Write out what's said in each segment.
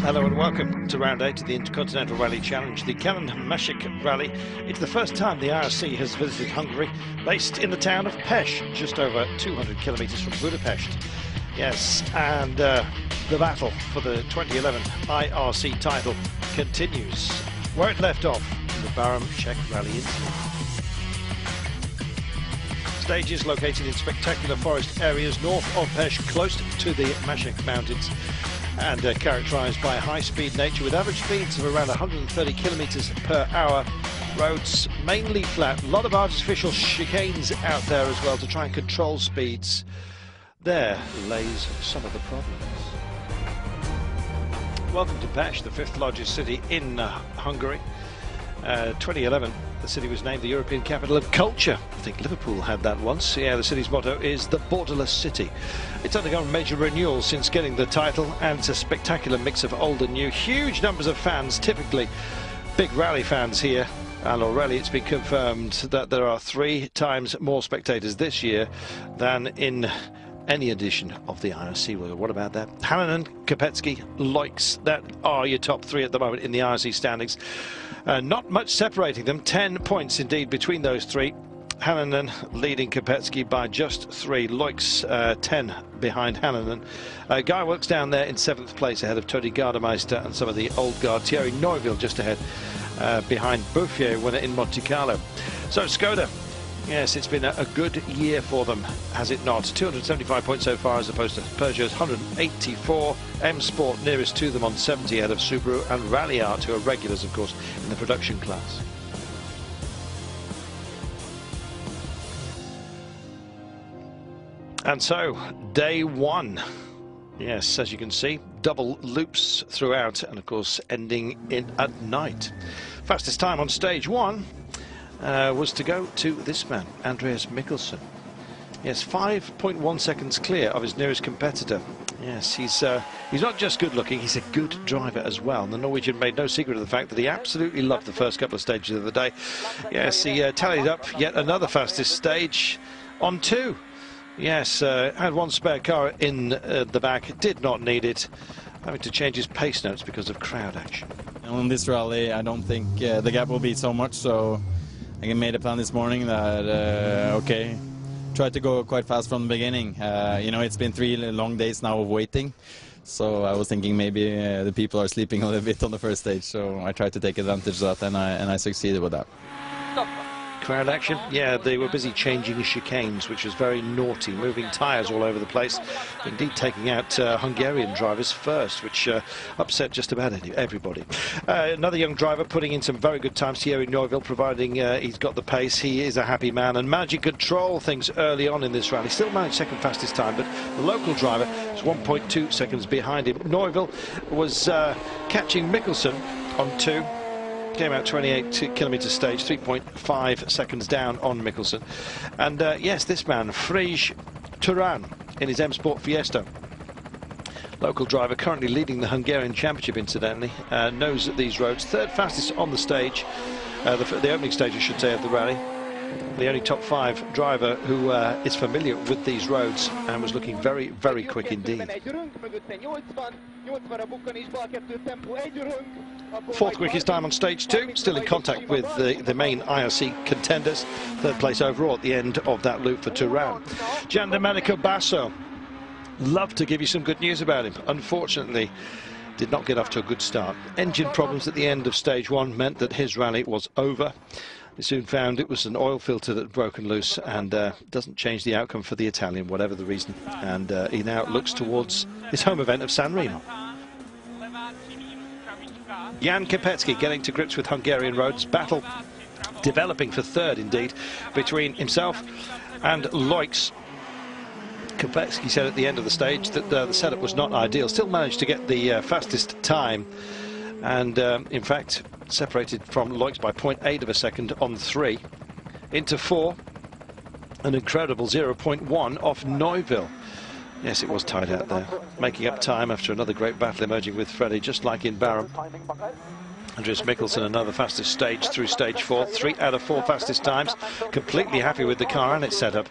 Hello and welcome to round 8 of the Intercontinental Rally Challenge, the Canon Mecsek Rallye. It's the first time the IRC has visited Hungary, based in the town of Pest, just over 200 kilometers from Budapest. Yes, and the battle for the 2011 IRC title continues where it left off in the Mecsek Rallye incident. Stage is located in spectacular forest areas north of Pest, close to the Mecsek Mountains, and characterized by high-speed nature with average speeds of around 130 kilometers per hour. Roads mainly flat, a lot of artificial chicanes out there as well to try and control speeds. There lays some of the problems. Welcome to Pest, the fifth largest city in Hungary. 2011, the city was named the European Capital of Culture. I think Liverpool had that once. Yeah, the city's motto is the borderless city. It's undergone major renewal since getting the title, and it's a spectacular mix of old and new. Huge numbers of fans, typically big rally fans here. And already it's been confirmed that there are 3 times more spectators this year than in any edition of the IRC. Well, what about that? Hannanen, Kopecky, Loix, that are your top 3 at the moment in the IRC standings. Not much separating them, 10 points indeed between those 3. Hannanen leading Kopecky by just 3, Loix 10 behind Hannanen. Guy Wilkes down there in 7th place ahead of Tony Gardemeister and some of the old guard. Thierry Neuville just ahead behind Bouffier, winner in Monte Carlo. So Skoda, yes, it's been a good year for them, has it not? 275 points so far as opposed to Peugeot's 184. M Sport nearest to them on 70 ahead of Subaru and Rally Art, who are regulars, of course, in the production class. And so, day 1. Yes, as you can see, double loops throughout, and of course ending in at night. Fastest time on stage 1 was to go to this man, Andreas Mikkelsen. Yes, 5.1 seconds clear of his nearest competitor. Yes, he's not just good looking, he's a good driver as well. And the Norwegian made no secret of the fact that he absolutely loved the first couple of stages of the day. Yes, he tallied up yet another fastest stage on 2. Yes, had 1 spare car in the back, did not need it, having to change his pace notes because of crowd action. On this rally, I don't think the gap will be so much, so I made a plan this morning that, okay, try to go quite fast from the beginning. You know, it's been 3 long days now of waiting, so I was thinking maybe the people are sleeping a little bit on the first stage, so I tried to take advantage of that, and I succeeded with that. Crowd action, yeah, they were busy changing chicanes, which was very naughty, moving tyres all over the place, indeed taking out Hungarian drivers first, which upset just about everybody. Another young driver putting in some very good times, Thierry Neuville, providing he's got the pace. He is a happy man and managing to control things early on in this rally. Still managed second fastest time, but the local driver is 1.2 seconds behind him. Neuville was catching Mikkelsen on 2. Came out 28 kilometre stage, 3.5 seconds down on Mikkelsen. And yes, this man, Frege Turan, in his M Sport Fiesta. Local driver, currently leading the Hungarian Championship, incidentally, knows these roads. 3rd fastest on the stage, the opening stage, I should say, of the rally. The only top 5 driver who is familiar with these roads and was looking very, very quick indeed. 4th quickest time on stage 2, still in contact with the main IRC contenders. 3rd place overall at the end of that loop for Turan. Giandomenico Basso, love to give you some good news about him. Unfortunately, did not get off to a good start. Engine problems at the end of stage 1 meant that his rally was over. They soon found it was an oil filter that had broken loose, and doesn't change the outcome for the Italian, whatever the reason. And he now looks towards his home event of San Remo. Jan Kopecky getting to grips with Hungarian roads. Battle developing for 3rd indeed between himself and Loix. Kopecky said at the end of the stage that the setup was not ideal. Still managed to get the fastest time, and in fact separated from Loix by 0.8 of a second on 3. Into 4, an incredible 0.1 off Neuville. Yes, it was tied out there. Making up time after another great battle emerging with Freddie, just like in Barham. Andreas Mikkelsen, another fastest stage through stage 4. 3 out of 4 fastest times. Completely happy with the car and its setup.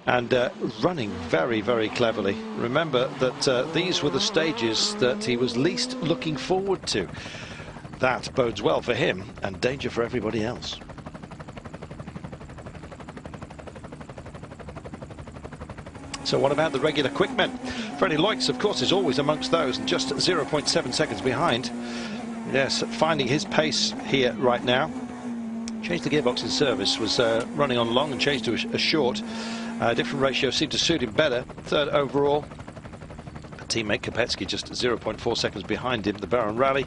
And running very, very cleverly. Remember that these were the stages that he was least looking forward to. That bodes well for him and danger for everybody else. So what about the regular quick men? Freddie Loix, of course, is always amongst those and just 0.7 seconds behind. Yes, finding his pace here right now. Changed the gearbox in service, was running on long and changed to a short. Different ratio seemed to suit him better. Third overall. Teammate Kopecky just 0.4 seconds behind him. The Barham Rally,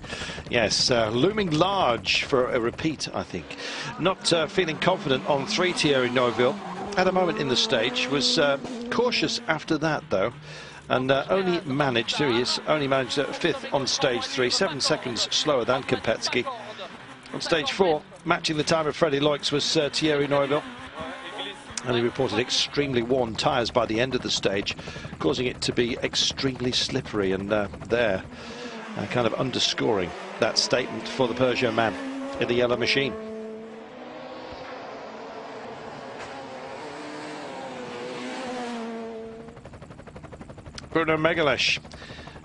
yes, looming large for a repeat, I think. Not feeling confident on 3, Thierry Neuville. At a moment in the stage, was cautious after that though, and only managed 5th on stage 3, 7 seconds slower than Kopecky. On stage 4, matching the time of Freddie Loix was Thierry Neuville, and he reported extremely worn tyres by the end of the stage, causing it to be extremely slippery, and there kind of underscoring that statement for the Peugeot man in the yellow machine. Bruno Megalesh,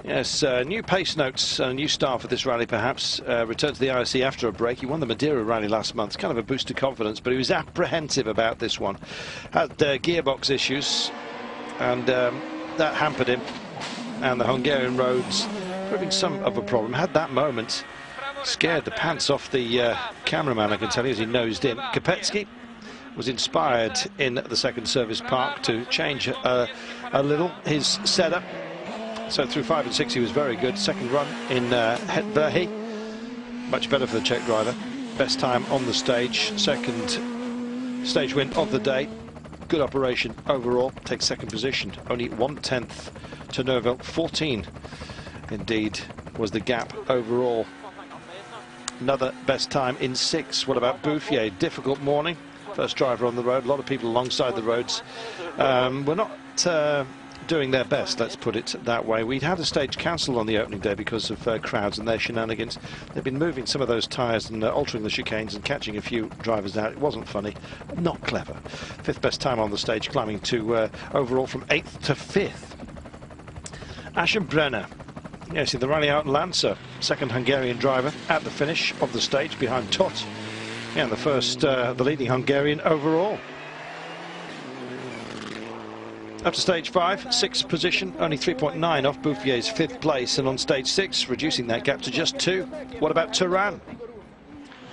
yes, new pace notes, a new start for this rally perhaps. Returned to the IRC after a break. He won the Madeira rally last month, kind of a boost of confidence, but he was apprehensive about this one. Had gearbox issues, and that hampered him. And the Hungarian roads proving some of a problem. Had that moment, scared the pants off the cameraman, I can tell you, as he nosed in. Kopecky was inspired in the second service park to change a little his setup. So through 5 and 6 he was very good. Second run in Hetverhi, much better for the Czech driver. Best time on the stage, second stage win of the day. Good operation overall, takes second position, only 1/10 to Neuville. 14 indeed was the gap overall. Another best time in 6. What about Bouffier? Difficult morning. First driver on the road, a lot of people alongside the roads. We're not doing their best, let's put it that way. We'd had a stage cancelled on the opening day because of crowds and their shenanigans. They've been moving some of those tyres and altering the chicanes and catching a few drivers out. It wasn't funny, not clever. 5th best time on the stage, climbing to overall from 8th to 5th. Aschenbrenner, yes, in the Rally Out Lancer, second Hungarian driver at the finish of the stage behind Tot. Yeah, and the leading Hungarian overall. Up to stage 5, 6th position, only 3.9 off Bouffier's 5th place, and on stage 6, reducing that gap to just 2. What about Turan?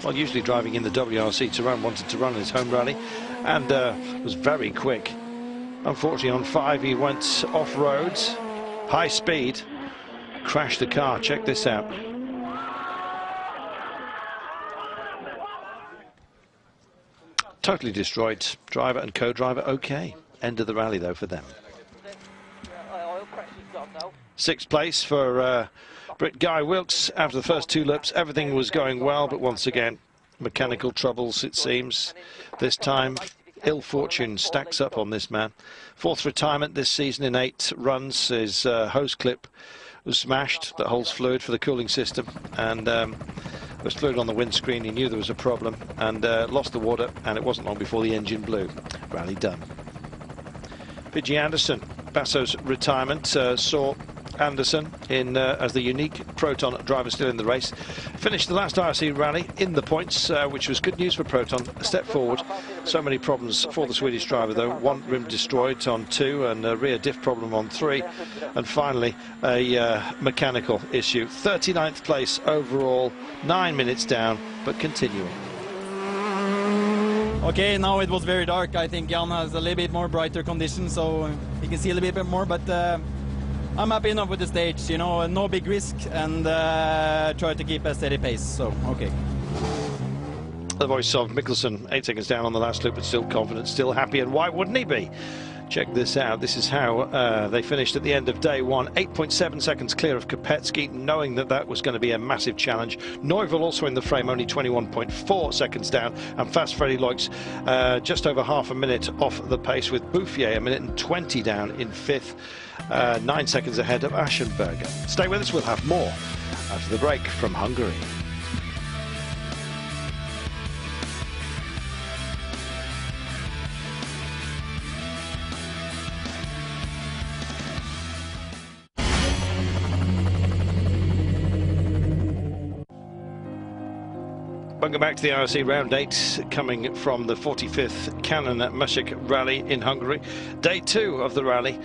Well, usually driving in the WRC, Turan wanted to run his home rally and was very quick. Unfortunately, on 5, he went off-road, high speed, crashed the car. Check this out. Totally destroyed. Driver and co-driver okay. End of the rally though for them. 6th place for Brit Guy Wilkes after the first 2 laps. Everything was going well, but once again mechanical troubles it seems. This time ill fortune stacks up on this man. 4th retirement this season in 8 runs. His hose clip was smashed that holds fluid for the cooling system, and there was fluid on the windscreen. He knew there was a problem and lost the water, and it wasn't long before the engine blew. Rally done. Pidgey Anderson, Basso's retirement saw Anderson in as the unique Proton driver still in the race. Finished the last IRC rally in the points, which was good news for Proton. A step forward. So many problems for the Swedish driver though. 1 rim destroyed on 2 and a rear diff problem on 3. And finally a mechanical issue. 39th place overall, 9 minutes down, but continuing. Okay, now it was very dark. I think Jan has a little bit more brighter conditions, so he can see a little bit more, but I'm happy enough with the stage, you know, no big risk, and try to keep a steady pace, so okay. The voice of Mikkelsen, 8 seconds down on the last loop, but still confident, still happy, and why wouldn't he be? Check this out. This is how they finished at the end of day one. 8.7 seconds clear of Kopecky, knowing that that was going to be a massive challenge. Neuville also in the frame, only 21.4 seconds down. And Fast Freddy Loix just over half a minute off the pace, with Bouffier 1:20 down in fifth, 9 seconds ahead of Aschenberger. Stay with us, we'll have more after the break from Hungary. Welcome back to the IRC Round 8, coming from the 45th Canon Mecsek Rallye in Hungary. Day 2 of the rally.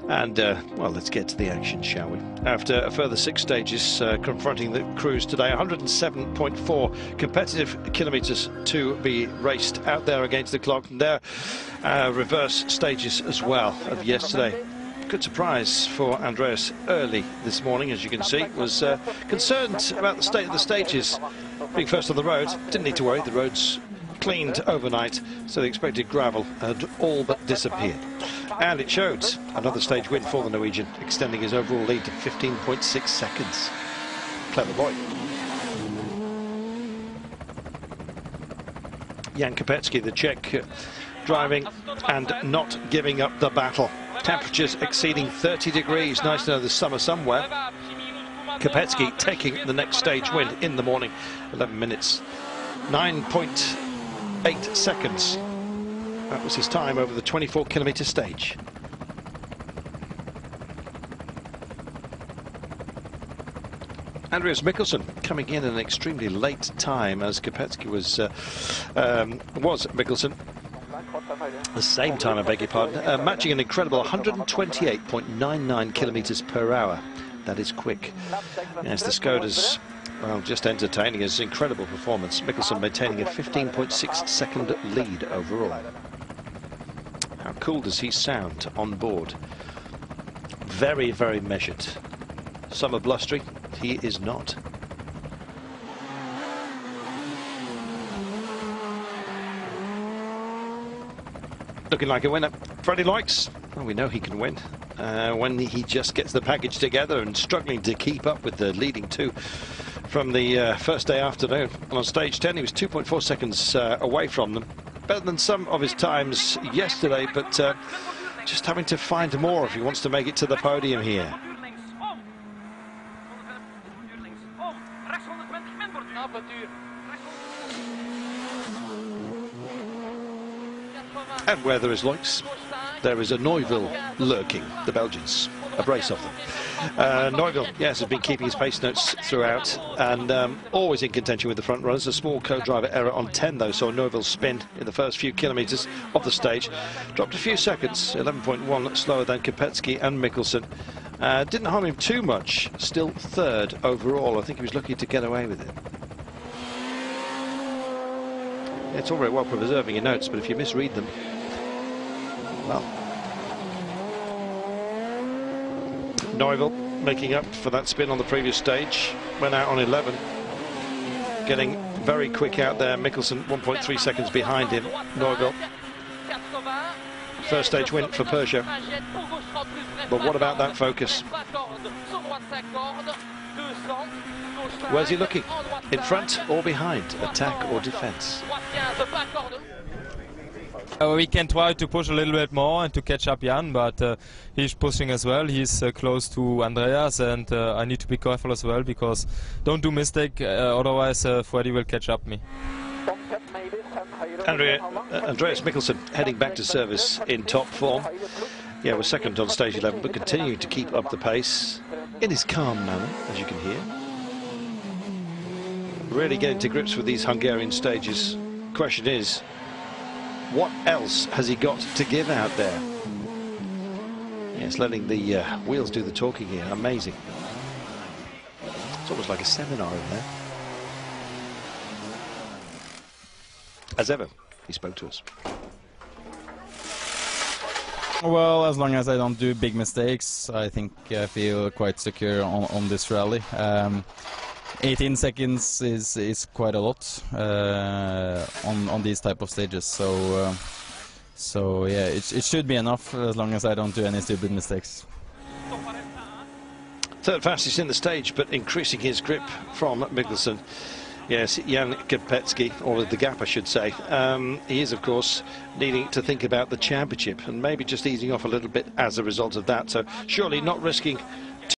And, well, let's get to the action, shall we? After a further 6 stages confronting the crews today, 107.4 competitive kilometres to be raced out there against the clock. And their reverse stages as well of yesterday. Good surprise for Andreas early this morning, as you can see. Was concerned about the state of the stages. Being first on the road, didn't need to worry. The roads cleaned overnight, so the expected gravel had all but disappeared. And it showed. Another stage win for the Norwegian, extending his overall lead to 15.6 seconds. Clever boy. Jan Kopecky, the Czech, driving and not giving up the battle. Temperatures exceeding 30 degrees. Nice to know there's summer somewhere. Kopecky taking the next stage win in the morning. 11 minutes, 9.8 seconds. That was his time over the 24-kilometre stage. Andreas Mikkelsen coming in at an extremely late time, as Kopecky was Mikkelsen. The same time, I beg your pardon, matching an incredible 128.99 kilometres per hour. That is quick. Yes, the Skoda's, well, just entertaining his incredible performance. Mikkelsen maintaining a 15.6 second lead overall. How cool does he sound on board? Very, very measured. Some are blustery, he is not. Looking like a winner. Freddy Loix, well, we know he can win when he just gets the package together, and struggling to keep up with the leading two from the first day afternoon. And on stage 10, he was 2.4 seconds away from them. Better than some of his times yesterday, but just having to find more if he wants to make it to the podium here. And where there is Loix, there is a Neuville lurking, the Belgians, a brace of them. Neuville, yes, has been keeping his pace notes throughout, and always in contention with the front runners. A small co-driver error on 10, though, saw Neuville spin in the first few kilometres of the stage. Dropped a few seconds, 11.1 slower than Kopecky and Mikkelsen. Didn't harm him too much, still third overall. I think he was lucky to get away with it. It's all very well preserving your notes, but if you misread them, well. Neuville making up for that spin on the previous stage, went out on 11, getting very quick out there. Mikkelsen 1.3 seconds behind him. Neuville, first stage win for Peugeot, but what about that focus? Where's he looking? In front or behind? Attack or defense? We can try to push a little bit more and to catch up Jan, but he's pushing as well. He's close to Andreas, and I need to be careful as well, because don't do mistake, otherwise Freddy will catch up me. Andreas Mikkelsen heading back to service in top form. Yeah, was second on stage 11, but continuing to keep up the pace in his calm manner, as you can hear. Really getting to grips with these Hungarian stages. Question is, what else has he got to give out there? Yes, letting the wheels do the talking here. Amazing. It's almost like a seminar in there. As ever, he spoke to us. Well, as long as I don't do big mistakes, I think I feel quite secure on this rally. 18 seconds is quite a lot on these type of stages, so So yeah, it should be enough as long as I don't do any stupid mistakes. Third fastest in the stage, but increasing his grip from Mikkelsen. Yes, Jan Kapecki, or the gap I should say. He is of course needing to think about the championship and maybe just easing off a little bit as a result of that. So surely not risking